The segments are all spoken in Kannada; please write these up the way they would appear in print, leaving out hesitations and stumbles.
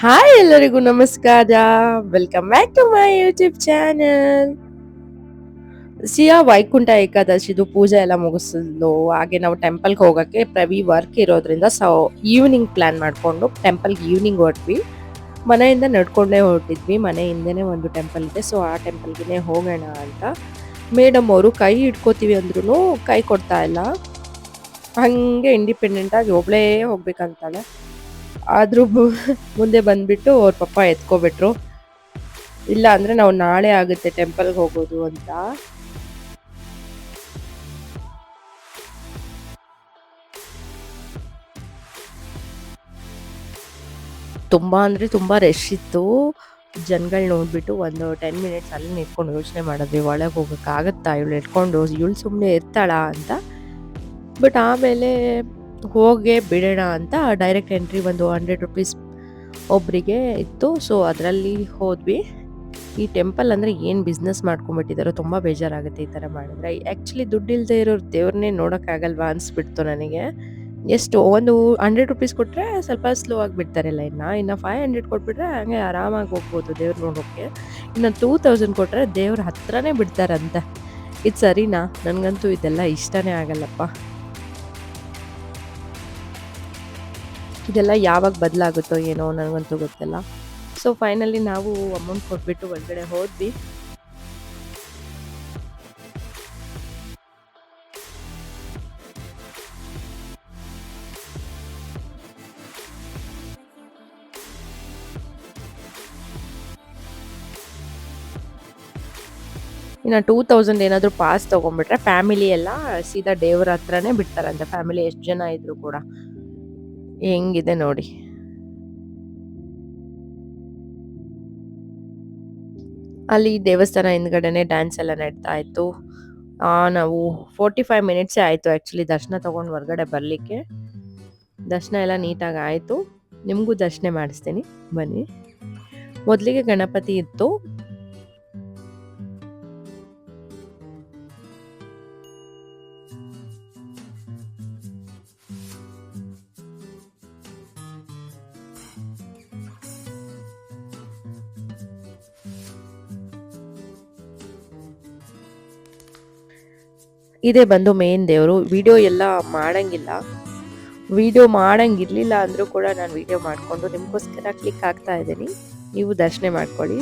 ಹಾಯ್ ಎಲ್ಲರಿಗೂ ನಮಸ್ಕಾರ. Welcome back to my YouTube channel. Siya Vaikuntha ಏಕಾದಶಿದು ಪೂಜೆ ಎಲ್ಲ ಮುಗಿಸಿದ್ಲು. ಹಾಗೆ ನಾವು ಟೆಂಪಲ್ಗೆ ಹೋಗೋಕ್ಕೆ ಪ್ರವಿ ವರ್ಕ್ ಇರೋದ್ರಿಂದ ಈವ್ನಿಂಗ್ ಪ್ಲಾನ್ ಮಾಡಿಕೊಂಡು ಟೆಂಪಲ್ಗೆ ಈವ್ನಿಂಗ್ ಹೊರಟ್ವಿ. ಮನೆಯಿಂದ ನಡ್ಕೊಂಡೇ ಹೊರಟಿದ್ವಿ. ಮನೆ ಹಿಂದೆನೇ ಒಂದು ಟೆಂಪಲ್ ಇದೆ, ಸೊ ಆ ಟೆಂಪಲ್ಗೆ ಹೋಗೋಣ ಅಂತ. ಮೇಡಮ್ ಅವರು ಕೈ ಇಟ್ಕೋತೀವಿ ಅಂದ್ರೂ ಕೈ ಕೊಡ್ತಾ ಇಲ್ಲ. ಹಂಗೆ ಇಂಡಿಪೆಂಡೆಂಟ್ ಆಗಿ ಒಬ್ಳೇ ಹೋಗ್ಬೇಕಂತಾಳೆ. ಆದ್ರೂ ಮುಂದೆ ಬಂದ್ಬಿಟ್ಟು ಅವ್ರ ಪಪ್ಪ ಎತ್ಕೋಬಿಟ್ರು. ಇಲ್ಲ ಅಂದ್ರೆ ನಾವು ನಾಳೆ ಆಗುತ್ತೆ ಟೆಂಪಲ್ಗೆ ಹೋಗೋದು ಅಂತ. ತುಂಬಾ ಅಂದ್ರೆ ತುಂಬಾ ರಶ್ ಇತ್ತು. ಜನಗಳು ನೋಡ್ಬಿಟ್ಟು ಒಂದು 10 ಮಿನಿಟ್ಸ್ ಅಲ್ಲಿ ನಿಂತ್ಕೊಂಡು ಯೋಚನೆ ಮಾಡಿದ್ವಿ, ಒಳಗೆ ಹೋಗೋಕ್ಕಾಗತ್ತಾ ಇವಳು ಇಟ್ಕೊಂಡು, ಇವಳು ಸುಮ್ಮನೆ ಇರ್ತಾಳ ಅಂತ. ಬಟ್ ಆಮೇಲೆ ಹೋಗೇ ಬಿಡೋಣ ಅಂತ ಡೈರೆಕ್ಟ್ ಎಂಟ್ರಿ ಒಂದು 100 ರುಪೀಸ್ ಒಬ್ಬರಿಗೆ ಇತ್ತು. ಸೊ ಅದರಲ್ಲಿ ಹೋದ್ವಿ. ಈ ಟೆಂಪಲ್ ಅಂದರೆ ಏನು ಬಿಸ್ನೆಸ್ ಮಾಡ್ಕೊಂಬಿಟ್ಟಿದ್ದಾರೋ, ತುಂಬ ಬೇಜಾರಾಗುತ್ತೆ ಈ ಥರ ಮಾಡಿದ್ರೆ. ಆ್ಯಕ್ಚುಲಿ ದುಡ್ಡಿಲ್ಲದೆ ಇರೋರು ದೇವ್ರನ್ನೇ ನೋಡೋಕ್ಕಾಗಲ್ವಾ ಅನಿಸ್ಬಿಡ್ತು ನನಗೆ. ಎಷ್ಟು ಒಂದು 100 ರುಪೀಸ್ ಕೊಟ್ಟರೆ ಸ್ವಲ್ಪ ಸ್ಲೋ ಆಗಿ ಬಿಡ್ತಾರೆ ಲೈನ್ನ. ಇನ್ನು 500 ಕೊಟ್ಬಿಟ್ರೆ ಹಂಗೆ ಆರಾಮಾಗಿ ಹೋಗ್ಬೋದು ದೇವ್ರು ನೋಡೋಕ್ಕೆ. ಇನ್ನು 2000 ಕೊಟ್ಟರೆ ದೇವ್ರ ಹತ್ರನೇ ಬಿಡ್ತಾರಂತೆ. ಇದು ಸರಿನಾ? ನನಗಂತೂ ಇದೆಲ್ಲ ಇಷ್ಟನೇ ಆಗಲ್ಲಪ್ಪ. ಇದೆಲ್ಲ ಯಾವಾಗ ಬದಲಾಗುತ್ತೋ ಏನೋ ನನಗಂತೂ ಗೊತ್ತಿಲ್ಲ. ಸೊ ಫೈನಲಿ ನಾವು ಅಮೌಂಟ್ ಕೊಟ್ಬಿಟ್ಟು ಒಳಗಡೆ ಹೋದ್ವಿ. ಇನ್ನು 2000 ಏನಾದರೂ ಪಾಸ್ ತೊಗೊಂಡ್ಬಿಟ್ರೆ ಫ್ಯಾಮಿಲಿ ಎಲ್ಲ ಸೀದಾ ದೇವ್ರ ಹತ್ರನೇ ಬಿಡ್ತಾರಂತೆ. ಫ್ಯಾಮಿಲಿ ಎಷ್ಟು ಜನ ಇದ್ರು ಕೂಡ. ಹೆಂಗಿದೆ ನೋಡಿ. ಅಲ್ಲಿ ದೇವಸ್ಥಾನ ಹಿಂದ್ಗಡೆನೆ ಡ್ಯಾನ್ಸ್ ಎಲ್ಲ ನಡೀತಾ ಇತ್ತು. ನಾವು 45 ಮಿನಿಟ್ಸೇ ಆಯಿತು ಆ್ಯಕ್ಚುಲಿ ದರ್ಶನ ತೊಗೊಂಡು ಹೊರಗಡೆ ಬರಲಿಕ್ಕೆ. ದರ್ಶನ ಎಲ್ಲ ನೀಟಾಗಿ ಆಯಿತು. ನಿಮಗೂ ದರ್ಶನ ಮಾಡಿಸ್ತೀನಿ ಬನ್ನಿ. ಮೊದಲಿಗೆ ಗಣಪತಿ ಇತ್ತು. ಇದೇ ಬಂದು ಮೇನ್ ದೇವರು. ವಿಡಿಯೋ ಎಲ್ಲ ಮಾಡಂಗಿರಲಿಲ್ಲ ಅಂದರೂ ಕೂಡ ನಾನು ವಿಡಿಯೋ ಮಾಡಿಕೊಂಡು ನಿಮಗೋಸ್ಕರ ಕ್ಲಿಕ್ ಆಗ್ತಾ ಇದ್ದೀನಿ. ನೀವು ದರ್ಶನ ಮಾಡ್ಕೊಳ್ಳಿ.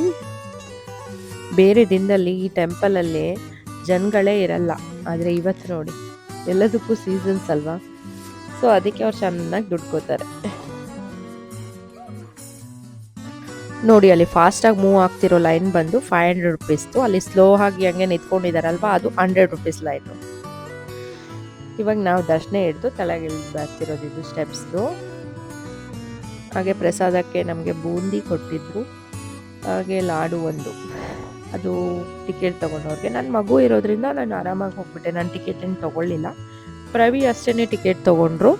ಬೇರೆ ದಿನದಲ್ಲಿ ಈ ಟೆಂಪಲಲ್ಲಿ ಜನಗಳೇ ಇರಲ್ಲ, ಆದರೆ ಇವತ್ತು ನೋಡಿ ಎಲ್ಲದಕ್ಕೂ ಸೀಸನ್ಸ್ ಅಲ್ವಾ, ಸೊ ಅದಕ್ಕೆ ಅವ್ರು ಚೆನ್ನಾಗಿ ದುಡ್ಕೋತಾರೆ. ನೋಡಿ ಅಲ್ಲಿ ಫಾಸ್ಟಾಗಿ ಮೂವ್ ಆಗ್ತಿರೋ ಲೈನ್ ಬಂದು 500 ರುಪೀಸ್ದು. ಅಲ್ಲಿ ಸ್ಲೋ ಆಗಿ ಹಂಗೆ ನಿಂತ್ಕೊಂಡಿದ್ದಾರಲ್ವ, ಅದು 100 ರುಪೀಸ್ ಲೈನು. ಇವಾಗ ನಾವು ದರ್ಶನ ಹಿಡಿದು ಕೆಳಗೆ ಇಳಿದು ಬರ್ತಿರೋದು ಇದು ಸ್ಟೆಪ್ಸ್ದು. ಹಾಗೆ ಪ್ರಸಾದಕ್ಕೆ ನಮಗೆ ಬೂಂದಿ ಕೊಟ್ಟಿದ್ರು, ಹಾಗೆ ಲಾಡು ಒಂದು. ಅದು ಟಿಕೆಟ್ ತೊಗೊಂಡವ್ರಿಗೆ. ನನ್ನ ಮಗು ಇರೋದ್ರಿಂದ ನಾನು ಆರಾಮಾಗಿ ಹೋಗ್ಬಿಟ್ಟೆ. ನಾನು ಟಿಕೆಟ್ ಏನು ತೊಗೊಳ್ಳಿಲ್ಲ. ಪ್ರವಿ ಅಷ್ಟೇ ಟಿಕೆಟ್ ತೊಗೊಂಡ್ರು.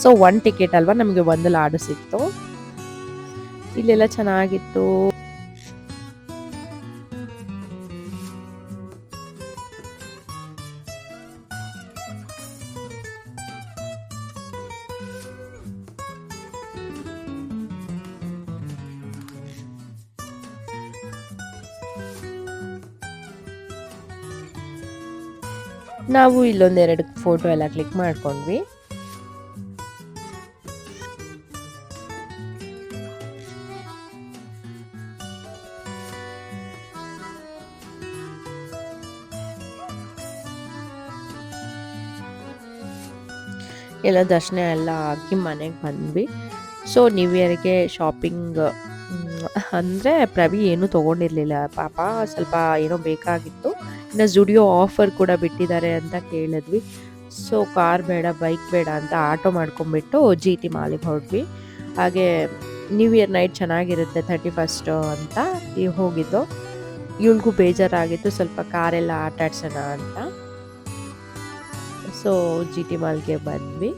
ಸೊ 1 ಟಿಕೆಟ್ ಅಲ್ವಾ, ನಮಗೆ ಒಂದು ಲಾಡು ಸಿಕ್ತು. ಇಲ್ಲೆಲ್ಲ ಚೆನ್ನಾಗಿತ್ತು. ನಾವು ಇಲ್ಲೊಂದೆರಡು ಫೋಟೋ ಎಲ್ಲ ಕ್ಲಿಕ್ ಮಾಡ್ಕೊಂಡ್ವಿ. ಎಲ್ಲ ದರ್ಶನ ಎಲ್ಲ ಆಗಿ ಮನೆಗೆ ಬಂದ್ವಿ. ಸೊ ನ್ಯೂ ಇಯರ್ಗೆ ಶಾಪಿಂಗ್ ಅಂದರೆ ಪ್ರವಿ ಏನೂ ತೊಗೊಂಡಿರಲಿಲ್ಲ ಪಾಪ, ಸ್ವಲ್ಪ ಏನೋ ಬೇಕಾಗಿತ್ತು. ಇನ್ನು ಜುಡಿಯೋ ಆಫರ್ ಕೂಡ ಬಿಟ್ಟಿದ್ದಾರೆ ಅಂತ ಕೇಳಿದ್ವಿ. ಸೊ ಕಾರ್ ಬೇಡ, ಬೈಕ್ ಬೇಡ ಅಂತ ಆಟೋ ಮಾಡ್ಕೊಂಬಿಟ್ಟು GT ಮಾಲಿಗೆ ಹೊರಟ್ವಿ. ಹಾಗೆ ನ್ಯೂ ಇಯರ್ ನೈಟ್ ಚೆನ್ನಾಗಿರುತ್ತೆ 31st ಅಂತ ಹೋಗಿದ್ದು. ಇವಳಿಗೂ ಬೇಜಾರಾಗಿತ್ತು, ಸ್ವಲ್ಪ ಕಾರೆಲ್ಲ ಆಟಾಡ್ಸೋಣ ಅಂತ. ಸೊ GT ಮಾಲ್ಗೆ ಬಂದ್ವಿ.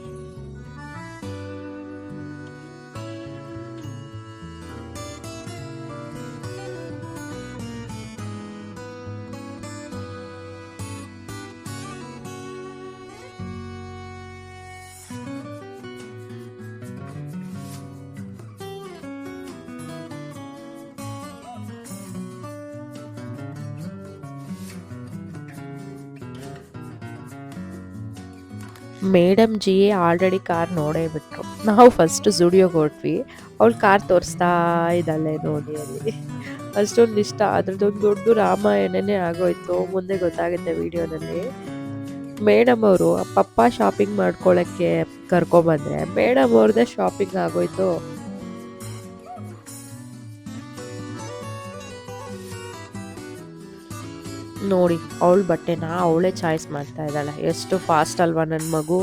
ಮೇಡಮ್ ಜಿ ಆಲ್ರೆಡಿ ಕಾರ್ ನೋಡೇ ಬಿಟ್ರು. ನಾವು ಫಸ್ಟ್ ಝುಡಿಯೋಗೆ ಹೊರಟ್ವಿ. ಅವಳು ಕಾರ್ ತೋರಿಸ್ತಾ ಇದ್ದಾಳೆ ನೋಡಿ ಅಲ್ಲಿ. ಅಷ್ಟೊಂದು ಇಷ್ಟ. ಅದ್ರದ್ದೊಂದು ದೊಡ್ಡ ರಾಮಾಯಣನೇ ಆಗೋಯ್ತು. ಮುಂದೆ ಗೊತ್ತಾಗುತ್ತೆ ವಿಡಿಯೋದಲ್ಲಿ. ಮೇಡಮ್ ಅವರು ಪಪ್ಪ ಶಾಪಿಂಗ್ ಮಾಡ್ಕೊಳ್ಳೋಕ್ಕೆ ಕರ್ಕೊಬಂದ್ರೆ ಮೇಡಮ್ ಅವ್ರದ್ದೇ ಶಾಪಿಂಗ್ ಆಗೋಯ್ತು. ನೋಡಿ ಅವಳ ಬಟ್ಟೆನ ಅವಳೇ ಚಾಯ್ಸ್ ಮಾಡ್ತಾ ಇದ್ದಾಳೆ. ಎಷ್ಟು ಫಾಸ್ಟ್ ಅಲ್ವಾ ನನ್ನ ಮಗು.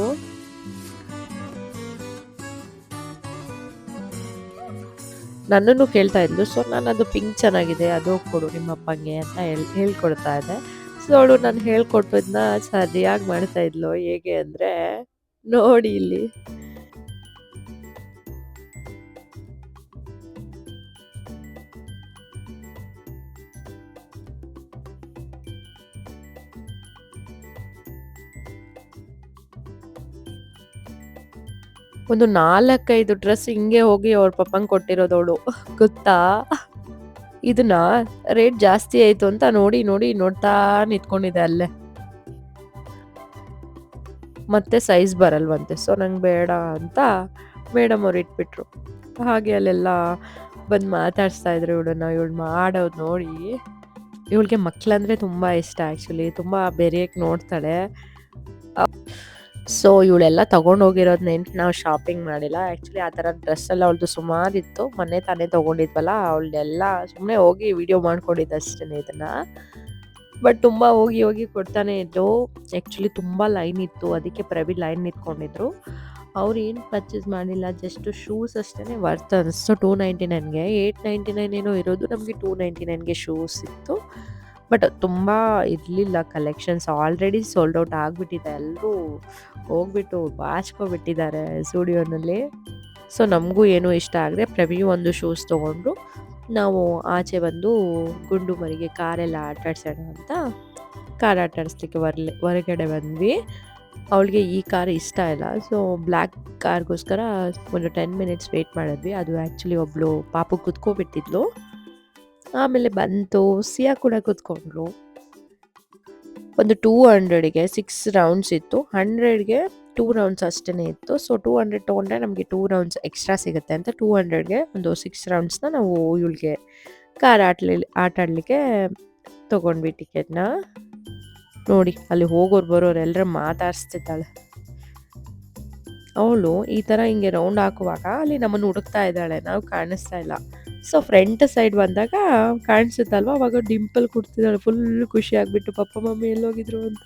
ನನ್ನನ್ನು ಕೇಳ್ತಾ ಇದ್ಲು. ಸೊ ನಾನು ಅದು ಪಿಂಕ್ ಚೆನ್ನಾಗಿದೆ ಅದು ಕೊಡು ನಿಮ್ಮ ಅಪ್ಪಂಗೆ ಅಂತ ಹೇಳ್ಕೊಡ್ತಾ ಇದ್ದೆ. ಸೊ ಅವಳು ನಾನು ಹೇಳ್ಕೊಟ್ಟಿದ್ನ ಸರಿಯಾಗಿ ಮಾಡ್ತಾ ಇದ್ಲು. ಹೇಗೆ ಅಂದರೆ ನೋಡಿ ಇಲ್ಲಿ. ಒಂದು 4-5 ಡ್ರೆಸ್ ಹಿಂಗೆ ಹೋಗಿ ಅವ್ರ ಪಪ್ಪಂಗೆ ಕೊಟ್ಟಿರೋದವಳು ಗೊತ್ತಾ. ಇದನ್ನ ರೇಟ್ ಜಾಸ್ತಿ ಆಯ್ತು ಅಂತ ನೋಡಿ ನೋಡಿ ನೋಡ್ತಾ ನಿಂತ್ಕೊಂಡಿದೆ ಅಲ್ಲೇ. ಮತ್ತೆ ಸೈಜ್ ಬರಲ್ವಂತೆ. ಸೊ ನಂಗೆ ಬೇಡ ಅಂತ ಮೇಡಮ್ ಅವ್ರು ಇಟ್ಬಿಟ್ರು. ಹಾಗೆ ಅಲ್ಲೆಲ್ಲ ಬಂದು ಮಾತಾಡಿಸ್ತಾ ಇದ್ರು ಇವಳನ್ನ. ಇವಳು ಮಾಡೋದು ನೋಡಿ. ಇವಳಿಗೆ ಮಕ್ಕಳಂದ್ರೆ ತುಂಬ ಇಷ್ಟ ಆ್ಯಕ್ಚುಲಿ. ತುಂಬ ಬೆರೆಯಕ್ಕೆ ನೋಡ್ತಾಳೆ. ಸೊ ಇವಳೆಲ್ಲ ತೊಗೊಂಡೋಗಿರೋದು ನೆನ್ಪು ನಾವು ಶಾಪಿಂಗ್ ಮಾಡಿಲ್ಲ. ಆ್ಯಕ್ಚುಲಿ ಆ ಥರ ಡ್ರೆಸ್ ಎಲ್ಲ ಅವಳದು ಸುಮಾರಿತ್ತು. ಮೊನ್ನೆ ತಾನೇ ತೊಗೊಂಡಿದ್ವಲ್ಲ ಅವಳನ್ನೆಲ್ಲ ಸುಮ್ಮನೆ ಹೋಗಿ ವಿಡಿಯೋ ಮಾಡ್ಕೊಂಡಿದ್ದೆ ಅಷ್ಟೇ ಇದನ್ನು. ಬಟ್ ತುಂಬ ಹೋಗಿ ಹೋಗಿ ಕೊಡ್ತಾನೆ ಇದ್ದು. ಆ್ಯಕ್ಚುಲಿ ತುಂಬ ಲೈನ್ ಇತ್ತು. ಅದಕ್ಕೆ ಪ್ರವೀಣ್ ಲೈನ್ ನಿಂತ್ಕೊಂಡಿದ್ರು. ಅವ್ರು ಏನು ಪರ್ಚೇಸ್ ಮಾಡಿಲ್ಲ. ಜಸ್ಟ್ ಶೂಸ್ ಅಷ್ಟೇ ವರ್ತ್ ಅನಿಸ್ತು 299ಗೆ. 899 ಏನೋ ಇರೋದು, ನಮಗೆ 299ಗೆ ಶೂಸ್ ಇತ್ತು. ಬಟ್ ತುಂಬ ಇರಲಿಲ್ಲ ಕಲೆಕ್ಷನ್ಸ್. ಆಲ್ರೆಡಿ ಸೋಲ್ಡ್ ಔಟ್ ಆಗಿಬಿಟ್ಟಿದೆ. ಎಲ್ಲರೂ ಹೋಗ್ಬಿಟ್ಟು ಬಾಚ್ಕೊಬಿಟ್ಟಿದ್ದಾರೆ ಸ್ಟುಡಿಯೋನಲ್ಲಿ. ಸೊ ನಮಗೂ ಏನೂ ಇಷ್ಟ ಆಗದೆ ಪ್ರವಿ ಒಂದು ಶೂಸ್ ತೊಗೊಂಡ್ರು. ನಾವು ಆಚೆ ಬಂದು ಗುಂಡು ಮರಿಗೆ ಕಾರೆಲ್ಲ ಆಟಾಡ್ಸೋಣ ಅಂತ ಕಾರ್ ಆಟಾಡಿಸ್ಲಿಕ್ಕೆ ಹೊರಗಡೆ ಬಂದ್ವಿ. ಅವಳಿಗೆ ಈ ಕಾರ್ ಇಷ್ಟ ಇಲ್ಲ. ಸೊ ಬ್ಲ್ಯಾಕ್ ಕಾರ್ಗೋಸ್ಕರ ಒಂದು 10 ಮಿನಿಟ್ಸ್ ವೆಯ್ಟ್ ಮಾಡಿದ್ವಿ. ಅದು ಆ್ಯಕ್ಚುಲಿ ಒಬ್ಬಳು ಪಾಪು ಕುತ್ಕೊಬಿಟ್ಟಿದ್ಲು. ಆಮೇಲೆ ಬಂತು ಸಿಯಾ ಕೂಡ ಕೂತ್ಕೊಂಡ್ರು. ಒಂದು 200ಗೆ 6 ರೌಂಡ್ಸ್ ಇತ್ತು. 100ಗೆ 2 ರೌಂಡ್ಸ್ ಅಷ್ಟೇ ಇತ್ತು. ಸೊ 200 ತೊಗೊಂಡ್ರೆ ನಮಗೆ 2 ರೌಂಡ್ಸ್ ಎಕ್ಸ್ಟ್ರಾ ಸಿಗುತ್ತೆ ಅಂತ 200ಗೆ ಒಂದು 6 ರೌಂಡ್ಸ್ನ ನಾವು ಇವಳಿಗೆ ಕಾರ್ ಆಟಾಡಲಿಕ್ಕೆ ತೊಗೊಂಡ್ವಿ ಟಿಕೆಟ್ನ. ನೋಡಿ ಅಲ್ಲಿ ಹೋಗೋರು ಬರೋರು ಎಲ್ಲರೂ ಮಾತಾಡಿಸ್ತಿದ್ದಾಳೆ. ಅವಳು ಈ ಥರ ಹಿಂಗೆ ರೌಂಡ್ ಹಾಕುವಾಗ ಅಲ್ಲಿ ನಮ್ಮನ್ನು ಹುಡುಕ್ತಾ ಇದ್ದಾಳೆ. ನಾವು ಕಾಣಿಸ್ತಾ ಇಲ್ಲ. ಸೊ ಫ್ರಂಟ್ ಸೈಡ್ ಬಂದಾಗ ಕಾಣಿಸುತ್ತಲ್ವ, ಅವಾಗ ಡಿಂಪಲ್ ಕೊಡ್ತಿದ್ದಾಳೆ. ಫುಲ್ ಖುಷಿ ಆಗಿಬಿಟ್ಟು ಪಪ್ಪ ಮಮ್ಮಿ ಎಲ್ಲೋಗಿದ್ರು ಅಂತ.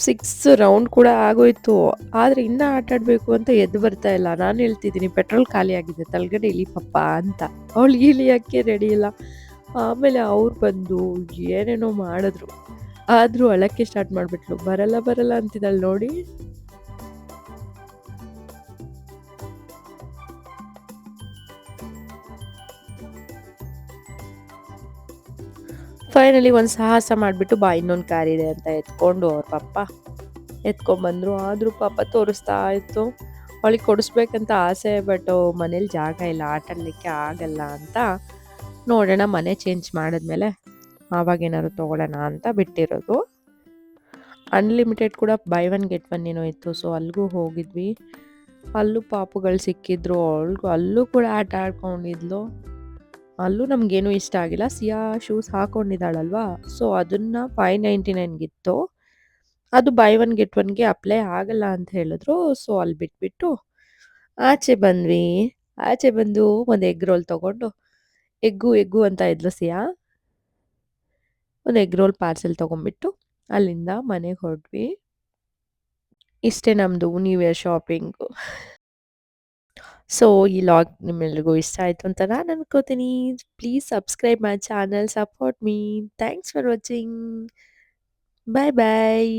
6 ರೌಂಡ್ ಕೂಡ ಆಗೋಯ್ತು. ಆದರೆ ಇನ್ನೂ ಆಟಾಡಬೇಕು ಅಂತ ಎದ್ದು ಬರ್ತಾ ಇಲ್ಲ. ನಾನು ಹೇಳ್ತಿದ್ದೀನಿ ಪೆಟ್ರೋಲ್ ಖಾಲಿ ಆಗಿದೆ, ತಳಗಡೆ ಇಳಿ ಪಪ್ಪ ಅಂತ. ಅವಳು ಇಳಿಯೋಕ್ಕೆ ರೆಡಿ ಇಲ್ಲ. ಆಮೇಲೆ ಅವ್ರು ಬಂದು ಏನೇನೋ ಮಾಡಿದ್ರು. ಆದರೂ ಅಳಕ್ಕೆ ಸ್ಟಾರ್ಟ್ ಮಾಡಿಬಿಟ್ಲು. ಬರಲ್ಲ ಬರಲ್ಲ ಅಂತಿದ್ದಾಳೆ ನೋಡಿ. ಫೈನಲಿ ಒಂದು ಸಾಹಸ ಮಾಡಿಬಿಟ್ಟು ಬಾ ಇನ್ನೊಂದು ಕಾರ್ ಇದೆ ಅಂತ ಎತ್ಕೊಂಡು ಅವ್ರ ಪಪ್ಪ ಎತ್ಕೊಂಡ್ಬಂದರು. ಆದರೂ ಪಾಪ ತೋರಿಸ್ತಾ ಇತ್ತು. ಅವಳಿಗೆ ಕೊಡಿಸ್ಬೇಕಂತ ಆಸೆ. ಬಟ್ ಮನೇಲಿ ಜಾಗ ಇಲ್ಲ, ಆಟಾಡಲಿಕ್ಕೆ ಆಗಲ್ಲ ಅಂತ ನೋಡೋಣ ಮನೆ ಚೇಂಜ್ ಮಾಡಿದ್ಮೇಲೆ ಆವಾಗೇನಾದ್ರು ತೊಗೊಳ್ಳೋಣ ಅಂತ ಬಿಟ್ಟಿರೋದು. ಅನ್ಲಿಮಿಟೆಡ್ ಕೂಡ ಬೈ 1 ಗೆಟ್ 1 ಏನೋ ಇತ್ತು. ಸೊ ಅಲ್ಲಿಗೂ ಹೋಗಿದ್ವಿ. ಅಲ್ಲೂ ಪಾಪುಗಳು ಸಿಕ್ಕಿದ್ರು. ಅಲ್ಲೂ ಕೂಡ ಆಟ ಆಡ್ಕೊಂಡಿದ್ಲು. ಅಲ್ಲೂ ನಮಗೇನು ಇಷ್ಟ ಆಗಿಲ್ಲ. ಸಿಯಾ ಶೂಸ್ ಹಾಕ್ಕೊಂಡಿದ್ದಾಳಲ್ವಾ, ಸೊ ಅದನ್ನು 599ಗಿತ್ತು. ಅದು ಬೈ 1 ಗೆಟ್ 1ಗೆ ಅಪ್ಲೈ ಆಗಲ್ಲ ಅಂತ ಹೇಳಿದ್ರು. ಸೊ ಅಲ್ಲಿ ಬಿಟ್ಬಿಟ್ಟು ಆಚೆ ಬಂದ್ವಿ. ಆಚೆ ಬಂದು ಒಂದು ಎಗ್ ರೋಲ್ ತೊಗೊಂಡು ಎಗ್ಗು ಅಂತ ಇದ್ಲು ಸಿಯಾ. ಒಂದು ಎಗ್ ರೋಲ್ ಪಾರ್ಸೆಲ್ ತೊಗೊಂಡ್ಬಿಟ್ಟು ಅಲ್ಲಿಂದ ಮನೆಗೆ ಹೊರಟ್ವಿ. ಇಷ್ಟೇ ನಮ್ಮದು ನ್ಯೂ ಇಯರ್ ಶಾಪಿಂಗು. ಸೊ ಈ ಲಾಗ್ ನಿಮ್ಮೆಲ್ರಿಗೂ ಇಷ್ಟ ಆಯಿತು ಅಂತ ನಾನು ಅನ್ಕೋತೀನಿ. Please subscribe my channel, support me. Thanks for watching. Bye bye.